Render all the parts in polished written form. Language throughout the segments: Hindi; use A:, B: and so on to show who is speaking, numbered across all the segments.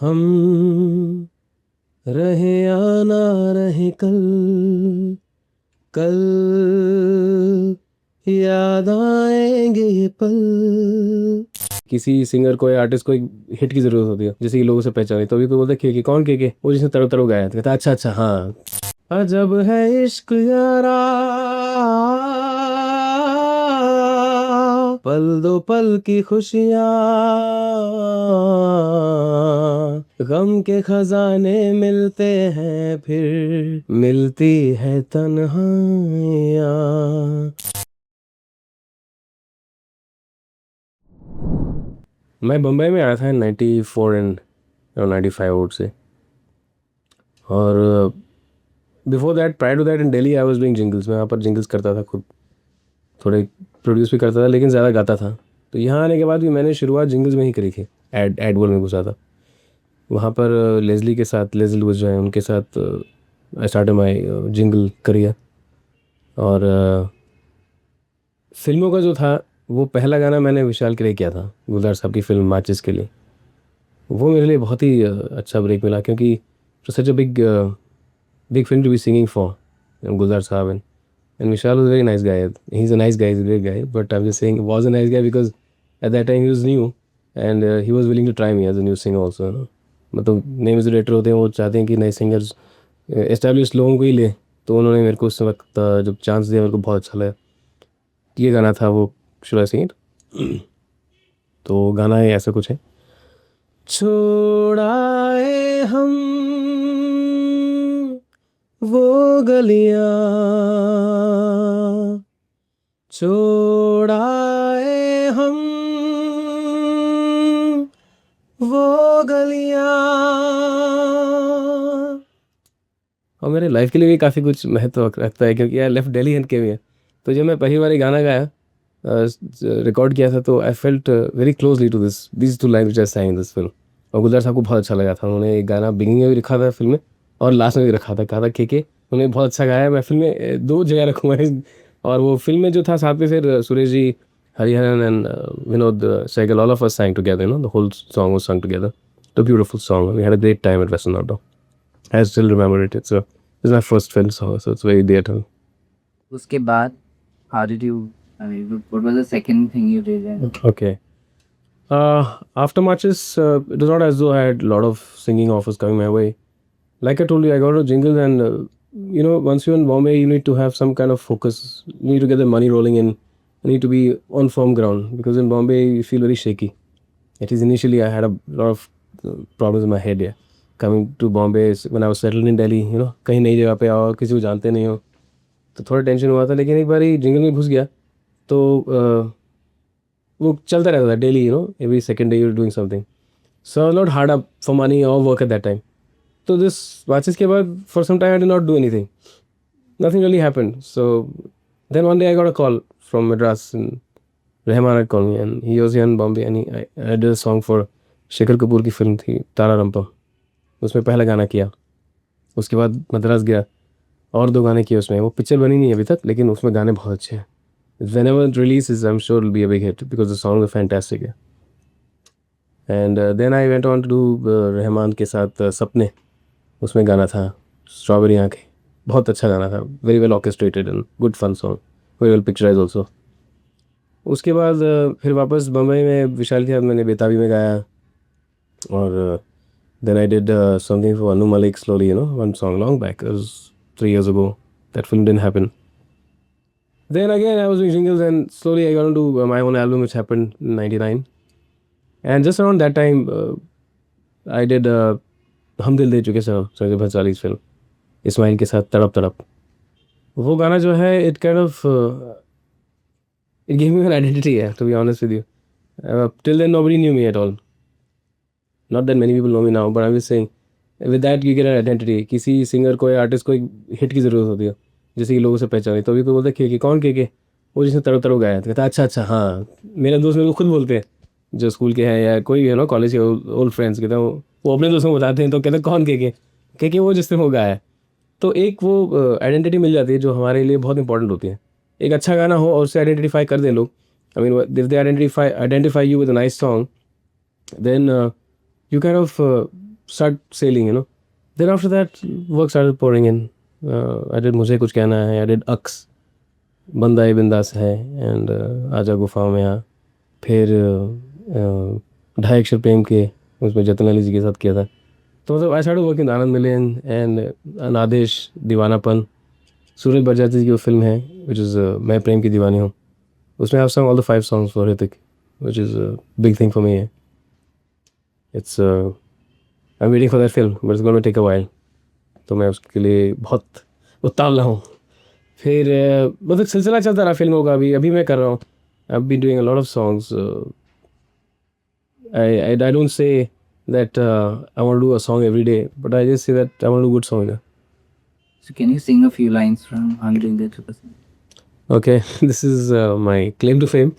A: हम रहे या ना रहे कल, कल याद आएंगे ये पल। किसी सिंगर को या आर्टिस्ट को एक हिट की जरूरत होती है, जैसे कि लोगों से पहचाने, तो अभी कोई बोलता है के कौन के वो जिसने तरो तरो गाया, तो कहता है अच्छा अच्छा हाँ। अजब है इश्क यारा, पल दो पल की खुशियाँ, गम के खजाने मिलते हैं फिर मिलती है तन्हाइयाँ। मैं बम्बई में आया था 94 एंड 95 आउट से। और before that, prior to that in Delhi I was doing jingles. मैं वहाँ पर जिंगल्स करता था खुद, थोड़े प्रोड्यूस भी करता था, लेकिन ज़्यादा गाता था। तो यहाँ आने के बाद भी मैंने शुरुआत जिंगल्स में ही करी थी। एड वर्ल्ड में घुसा था। वहाँ पर लेज़ली के साथ, लेज़ल लुइस जो है उनके साथ I started my jingle career. और फिल्मों का जो था, वो पहला गाना मैंने विशाल के लिए किया था, गुलजार साहब की फिल्म माचिस के लिए। वो मेरे लिए बहुत ही अच्छा ब्रेक मिला, क्योंकि such a big film to be singing for Gulzar साहब। And Vishal was a very nice guy. He's a nice guy, he's a great guy. But I'm just saying, he was a nice guy because at that time he was new, and he was willing to try me as a new singer also. You know? मतलब नए म्यूजिक डायरेक्टर होते हैं, वो चाहते हैं कि नए सिंगर्स एस्टेब्लिश लोगों को ही ले। तो उन्होंने मेरे को उस वक्त जब चांस दिया, मेरे को बहुत अच्छा लगा। ये गाना था वो, शुड आई सिंग इट? तो गाना है ऐसा कुछ है, छोड़ाए हम वो गलियां, छोड़ाए हम वो गलियां। और मेरे लाइफ के लिए भी काफ़ी कुछ महत्व रखता है, क्योंकि I left Delhi and came here. तो जब मैं पहली बार ये गाना गाया, रिकॉर्ड किया था, तो I felt very closely to this to line which I sang in this film. और गुलजार साहब को बहुत अच्छा लगा था। उन्होंने एक गाना बिगिनिंग में भी रखा था फिल्म में, और लास्ट में भी रखा था। कहा था के उन्हें बहुत अच्छा गाया है, मैं फिल्म में दो जगह रखूँगा। और वो फिल्म में जो था, साथ में फिर Suresh ji, Hariharan and Vinod Sehgal, all of us sang together, you know, the whole song was sung together. The beautiful song. We had a great time at Western Auto. I still remember it. It's my first film, so it's very dear to me.
B: उसके बाद how did you, I mean, what was the second thing you did?
A: Okay. After Marches, it was not as though I had a lot of singing offers coming my way. Like I told you, I got a jingle, and once you're in Bombay, you need to have some kind of focus. You need to get the money rolling in. You need to be on firm ground, because in Bombay you feel very shaky. At least initially, I had a lot of problems in my head. Yeah, coming to Bombay when I was settled in Delhi, कहीं नई जगह पे आओ, किसी को जानते नहीं हो, तो थोड़ा टेंशन हुआ था। लेकिन एक बार ही जिंगल में घुस गया, तो वो चलता रहता था daily, every second day you doing something. So not hard up for money और वर्क एट दैट टाइम। तो दिस वाचेस के बाद for some time I did not do anything, nothing really happened. So then one day I got a call from Madras, and Rahman had called me, and he was here in Bombay, and I did a song for Shekhar Kapoor की फिल्म थी तारा रंपा, उसमें पहला गाना किया। उसके बाद मद्रास गया, और दो गाने किए उसमें। वो पिक्चर बनी नहीं अभी तक, लेकिन उसमें गाने बहुत अच्छे हैं। Whenever it releases, I'm sure it'll be a big hit because the songs are fantastic. Yeah. And then I went on to do Rahman के साथ सपने, उसमें गाना था स्ट्रॉबेरी आंखें। बहुत अच्छा गाना था, very well orchestrated and good fun song, very well picturise also. उसके बाद फिर वापस बम्बई में विशाल के साथ मैंने बेताबी में गाया। और then I did something for Anu Malik slowly, one song long back, 3 years ago. That film didn't happen. Then again I was doing jingles, and slowly I got into my own album, which happened in 99. And just around that time I did हम दिल दे चुके सनम, संजय भंसाली फिल्म, इस्माइल के साथ तड़प तड़प। वो गाना जो है, it kind of it gave me an identity, yeah, to be honest with you. Till then nobody knew me at all. Not that many people know me now, but I'm just saying, with that you get an identity. किसी सिंगर को या आर्टिस्ट को एक हिट की ज़रूरत होती है, जैसे कि लोगों से पहचाने, तो अभी कोई बोलता है के कौन के वो जिसने तरो तरो गाया, तो कहता है अच्छा अच्छा हाँ। मेरे दोस्त मेरे को खुद बोलते हैं, जो स्कूल के हैं या कोई कॉलेज के ओल्ड फ्रेंड्स, कहते हैं वो अपने दोस्तों को बताते हैं, तो कहते हैं कौन के वो जिसने वो गाया है। तो एक वो आइडेंटिटी मिल जाती है, जो हमारे लिए बहुत इंपॉर्टेंट होती है। एक अच्छा गाना हो और उससे आइडेंटिफाई कर दें लोग, I mean if they identify you with a nice song, then you kind of start sailing, you know. Then after that, work started pouring in. I did मुझे कुछ कहना है, I did अक्स, बंदा ए बिंदास है, and आजा गुफाओं में आ, फिर ढाई अक्षर प्रेम के उसमें जतिन अली जी के साथ किया था. तो मतलब I started working Anand Milind and Aadesh, Deewanapan, Sooraj Barjatya की वो फिल्म है विच इज़ मैं प्रेम की दीवानी हूँ, उसमें I song all the 5 songs for Hrithik, which is big thing for me है. It's I am waiting for that film but it's gonna take a while. तो मैं उसके लिए बहुत उतावला हूँ. फिर मतलब सिलसिला चलता रहा फिल्मों का. अभी मैं कर रहा हूँ. I been doing a lot of songs. I don't say that I want to do a song every day, but I just say that I want to do good song.
B: So can you sing a few lines from Hungry Ghost?
A: Okay, this is my claim to fame.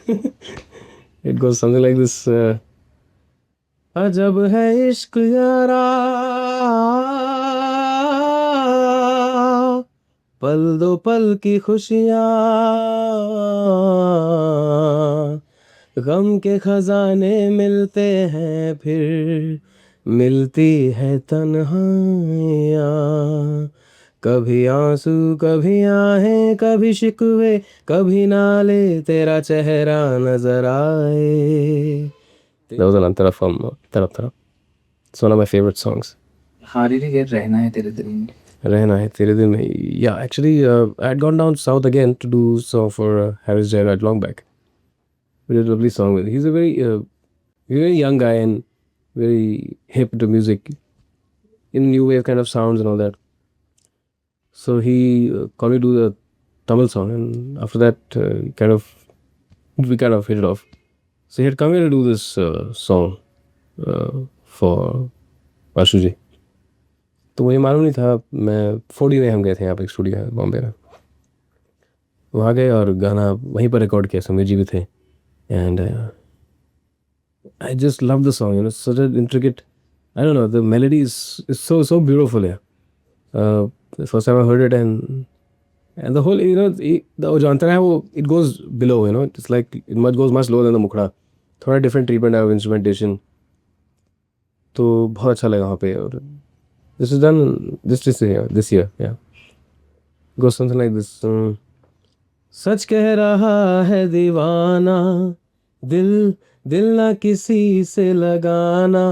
A: It goes something like this. अजब है इश्क यारा, पल दो पल की खुशियाँ, गम के खजाने मिलते हैं फिर मिलती है तन्हाइयाँ, कभी आंसू कभी आहें कभी शिकवे कभी नाले तेरा चेहरा नजर आए. That was an antara from Tarap Tarap. It's one of my favorite songs.
B: How did you get Rehna Hai Tere Dil Mein?
A: रहना है तेरे दिल में. Yeah, actually, I had gone down south again to do song for Harris Jayaraj long back. We did a lovely song with. He's a very young guy and very hip to music, in new wave kind of sounds and all that. So he called me to do the Tamil song, and after that, we kind of hit it off. So he had come here to do this song for आशु जी. तो मुझे मालूम नहीं था. मैं 4D में हम गए थे, यहाँ पे एक स्टूडियो है बॉम्बे में, वहाँ गए और गाना वहीं पर रिकॉर्ड किया. समीर जी भी थे. And I just love the song, you know, such an intricate, I don't know, the melody is so beautiful. Yeah, the first time I heard it, and the whole, you know, the जो अंतर है वो it goes below, you know, it's like it goes much lower than the मुखड़ा. थोड़ा डिफरेंट ट्रीटमेंट है इंस्ट्रूमेंटेशन. तो बहुत अच्छा लगा वहाँ पे. और this is done this year. Yeah, goes something like this. सच कह रहा है दीवाना, दिल दिल ना किसी से लगाना,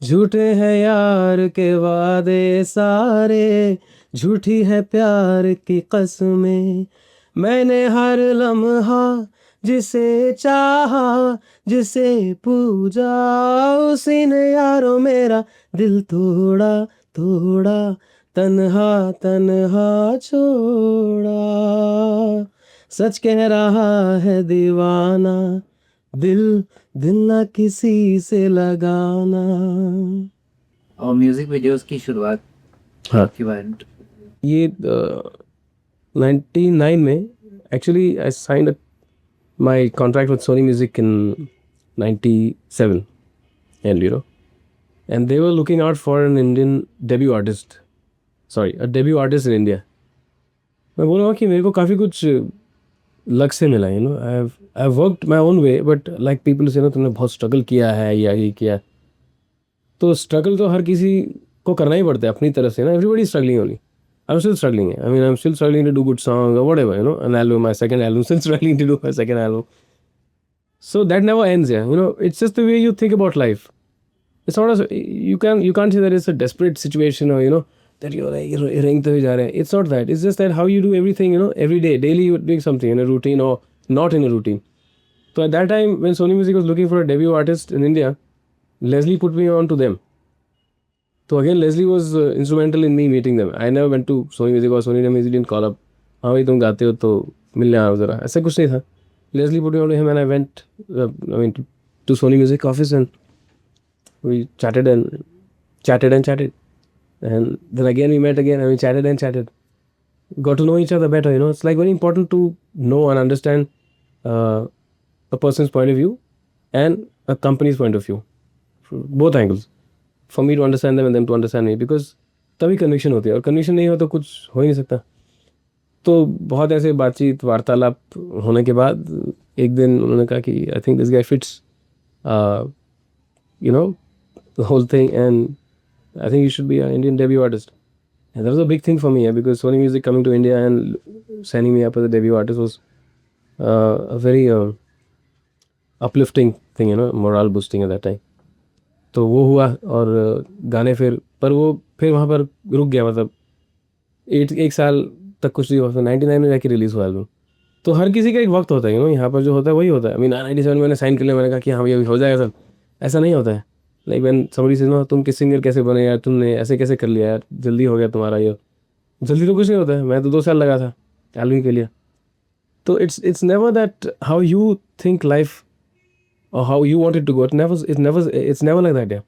A: झूठे हैं यार के वादे सारे, झूठी है प्यार की कसमें, मैंने हर लम्हा जिसे चाहा जिसे पूजा, उसी ने यारो मेरा दिल तोड़ा तोड़ा, तन्हा तन्हा छोड़ा. सच कह रहा है दीवाना, दिल दिल ना किसी से लगाना.
B: और म्यूजिक वीडियोस की शुरुआत
A: हाँ,
B: के बारे में
A: ये 99 में actually I signed my contract with Sony music in 97, and you know, and they were looking out for an Indian debut artist, sorry, a debut artist in India. मैं बोल रहा हूँ कि मेरे को काफ़ी कुछ लक से मिला. You know, I have worked my own way, but like people से ना, तुमने बहुत स्ट्रगल किया है या ये किया. तो स्ट्रगल तो हर किसी को करना ही पड़ता है अपनी तरफ से ना. Everybody struggling only. I am still struggling. I mean, I am still struggling to do good song और whatever, you know, an album, my second album, still struggling to do my second album. So that never ends. Yeah, you know, it's just the way you think about life. It's not you can't say that it's a desperate situation, or you know, that you're रेंगते हुए जा रहे हैं. It's not that. It's just that how you do everything, you know, every day, daily you're doing something in a routine or not in a routine. So at that time when Sony Music was looking for a debut artist in India, Leslie put me on to them. So again, Leslie was instrumental in me meeting them. I never went to Sony Music, or Sony Music didn't call up. हाँ भाई तुम गाते हो तो मिलने आओ ज़रा, ऐसा कुछ नहीं था. Leslie put me on to him, and I went, to Sony Music office, and we chatted and chatted and chatted, and then again we met again, and we chatted and chatted, got to know each other better. You know, it's like very important to know and understand a person's point of view and a company's point of view, both angles, for me to understand them and them to understand me, because तभी कन्विक्शन होती है, और कन्विक्शन नहीं हो तो कुछ हो ही नहीं सकता. तो बहुत ऐसे बातचीत वार्तालाप होने के बाद एक दिन उन्होंने कहा कि I think this guy fits, you know, the whole thing, and I think you should be an Indian debut artist. And that was a big thing for me, because Sony Music coming to India and signing me up as a debut artist was a very uplifting thing, morale boosting at that time. तो वो हुआ, और गाने पर वो फिर वहाँ पर रुक गया, मतलब एक साल तक कुछ नहीं हुआ, 99 में जाके रिलीज़ हुआ एल्बम। तो हर किसी का एक वक्त होता है, यहाँ पर जो होता है वही होता है। आई मीन 97 में मैंने साइन कर लिया, मैंने कहा कि हाँ ये हो जाएगा सब, ऐसा नहीं होता है। Like when somebody says no, तुम किस सिंगर कैसे बने यार, तुमने ऐसे कैसे कर लिया यार, जल्दी हो गया तुम्हारा ये। जल्दी तो कुछ नहीं होता है, मैं तो 2 साल लगा था एल्बम के लिए। तो it's never that how you think life or how you want it to go. It's never like that. Yeah,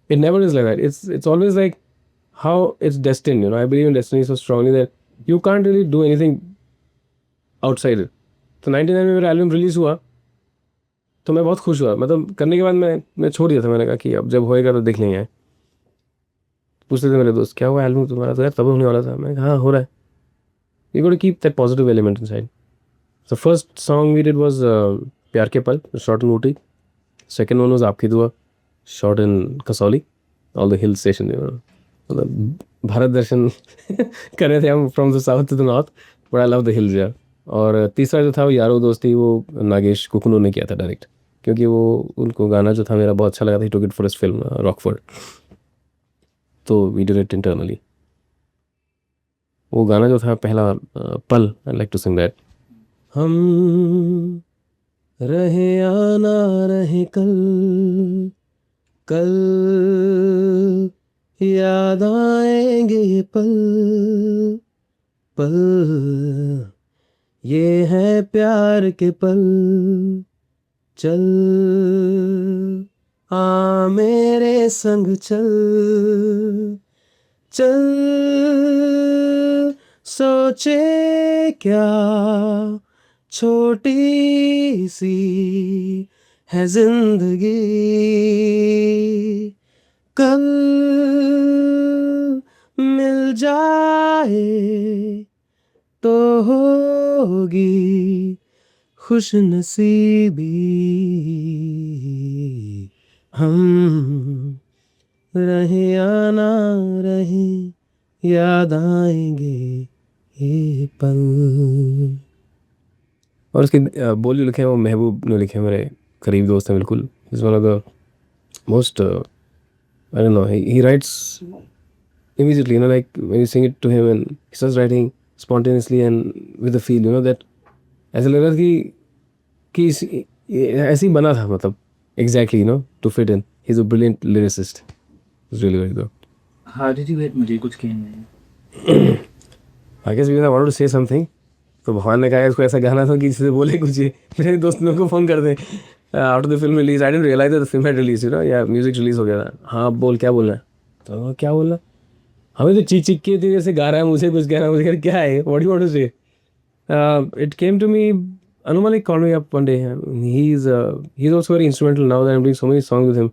A: it never is like that. It's always like how it's destined. I believe in destiny so strongly that you can't really do anything outside it. तो 99 में मेरा एल्बम रिलीज़ हुआ, तो मैं बहुत खुश हुआ। मतलब करने के बाद मैं छोड़ दिया था, मैंने कहा कि अब जब होएगा तो देख लेंगे। पूछते थे मेरे दोस्त, क्या हुआ एल्बम तुम्हारा, तो यार तब होने वाला था। मैं कहा हाँ हो रहा है। You got to keep that positive element inside. So first song we did was प्यार के पल, shot in Ooty. Second one was आपकी दुआ, shot in Kasauli, all the hill station. मतलब भारत दर्शन कर रहे थे हम from the south to the north, but I love the hills यार। और तीसरा जो था वो यारो दोस्ती, वो नागेश कुकनू ने किया था डायरेक्ट, क्योंकि वो उनको गाना जो था मेरा बहुत अच्छा लगा था। He took it for his film Rockford, तो we did it internally। वो गाना जो था पहला पल, I like to sing that। हम रहे या ना रहे कल, कल याद आएंगे ये पल, पल ये है प्यार के पल। चल आ मेरे संग चल, चल सोचे क्या छोटी सी है जिंदगी, कल मिल जाए तो होगी खुश नसीबी, हम रहे या ना रहे याद आएंगे ये पल। और उसके बोल जो लिखे हैं वो महबूब ने लिखे हैं, मेरे करीब दोस्त हैं बिल्कुल। Is one of the most I don't know, he rights immediately, like when you sing it to him and he starts writing spontaneously and with a feel, that ऐसा लग रहा था कि ऐसे ही बना था, मतलब exactly, to fit in. He's a brilliant lyricist. It's really very good.
B: How did you get मुझे कुछ कहना है?
A: I guess because I wanted to say something, तो भगवान ने कहा इसको ऐसा गाना था कि जिससे बोले कुछ ही। मेरे दोस्त लोगों को फ़ोन कर दें after the film release. I didn't realise that the film had release, या म्यूजिक रिलीज हो गया था। हाँ बोल, क्या बोलना है? तो क्या बोलना, हमें तो चीख चीख के जैसे गा रहा है, मुझे कुछ कहना, मुझे कह क्या है, what you want to say. It came to me, Anu Malik called me up one day. He's also very instrumental now that I'm doing so many songs with him.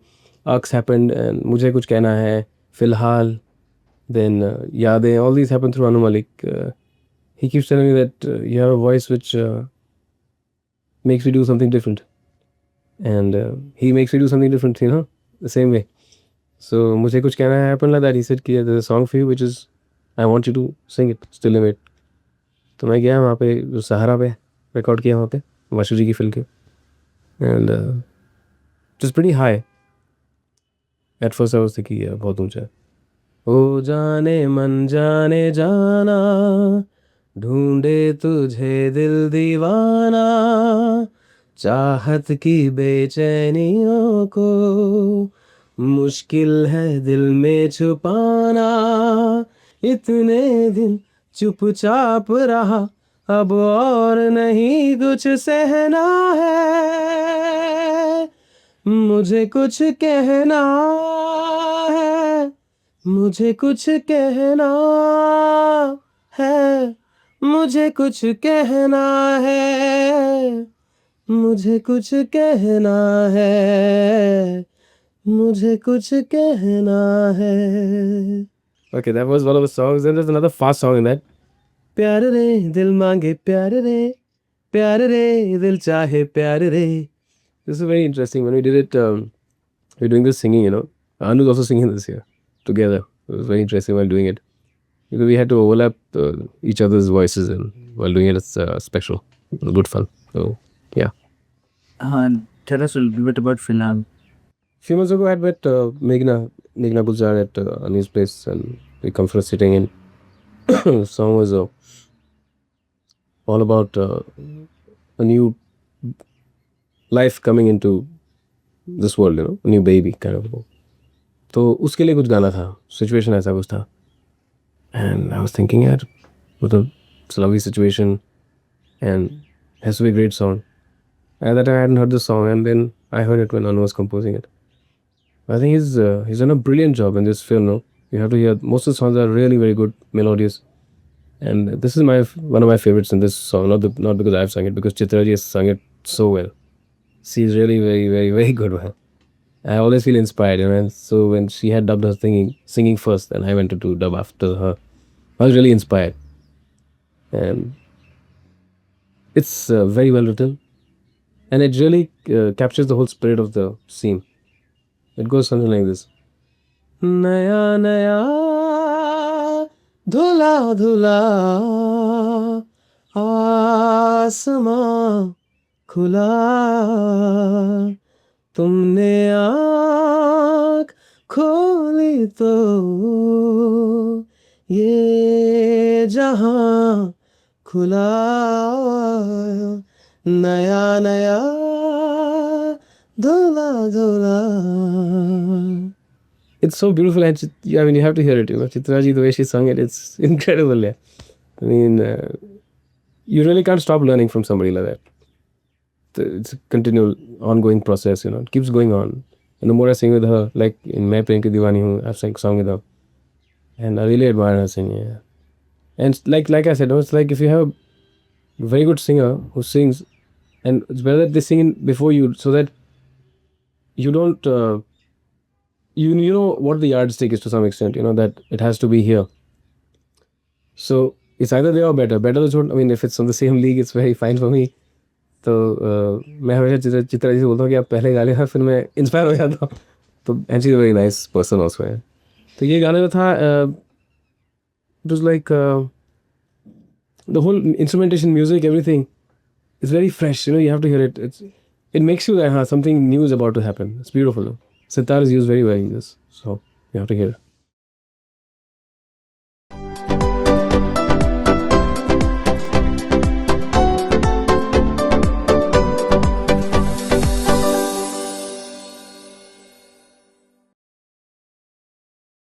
A: Arcs happened and मुझे कुछ कहना है, फिलहाल, then यादें, all these happened through Anu Malik. He keeps telling me that you have a voice which makes me do something different, and he makes me do something different, the same way. So मुझे कुछ कहना है happened like that. He said कि there's a song for you which is I want you to sing it, Still Limit. तो मैं गया वहाँ पे, जो सहारा पे रिकॉर्ड किया वहाँ पे, वाशु जी की फिल्म के, and it is pretty high at first. I was thinking बहुत ऊंचा है। ओ जाने मन जाने जाना, ढूंढे तुझे दिल दीवाना, चाहत की बेचैनियों को मुश्किल है दिल में छुपाना, इतने दिन चुपचाप रहा, अब और नहीं कुछ सहना है, मुझे कुछ कहना है, मुझे कुछ कहना है, मुझे कुछ कहना है, मुझे कुछ कहना है, मुझे कुछ कहना है। Okay, that was one of the songs. Then there's another fast song in that. प्यार रे दिल मांगे प्यार रे दिल चाहे प्यार रे. This is very interesting. When we did it, we were doing this singing, Anu was also singing this year together. It was very interesting while doing it because we had to overlap each other's voices and while doing it. It's special. It was good fun. So yeah.
B: Tell us a little bit about Filhal.
A: Few months ago, I had met Meghna Gulzar at Anu's place, and we come for a sitting in. The song was all about a new life coming into this world, you know, a new baby kind of. तो उसके लिए कुछ गाना था, सिचुएशन ऐसा कुछ था, and I was thinking यार मतलब it's a lovely situation and has to be a great song. At that time I hadn't heard the song, and then I heard it when Anu was composing it. I think he's done a brilliant job in this film. No, you have to hear most of the songs are really very good, melodious, and this is one of my favorites in this song. Not because I've sung it, because Chitra ji has sung it so well. She's really very very very good, man. I always feel inspired, you know. And so when she had dubbed her singing first, and I went to do dub after her, I was really inspired. And it's very well written, and it really captures the whole spirit of the scene. It goes something like this: Naya naya, dhula dhula, आसमां खुला, तुमने आँख खोली तो ये जहां खुला, नया नया धुला धुला. It's so beautiful, and I mean, you have to hear it. You know, Chitra ji, the way she sung it, it's incredible. Yeah, I mean, you really can't stop learning from somebody like that. It's a continual, ongoing process. You know, it keeps going on. And the more I sing with her, like in Main Prem Ki Diwani Hoon, I've sang song with her, and I really admire her singing. Yeah. And like I said, you know, it's like if you have a very good singer who sings, and it's better that they sing before you, so that you don't. You know what the yardstick is to some extent. You know that it has to be here. So it's either there or better. Better is what I mean. If it's on the same league, it's very fine for me. तो मैं हमेशा चित्रा जी से बोलता हूँ कि आप पहले गा लेना, फिर मैं इंस्पायर हो जाता हूँ. तो and she is a very nice person also है. तो ये गाने में था, it was like the whole instrumentation, music, everything is very fresh. You know, you have to hear it. It makes you that something new is about to happen. It's beautiful. Sitar is used very well in this, so you have to hear it.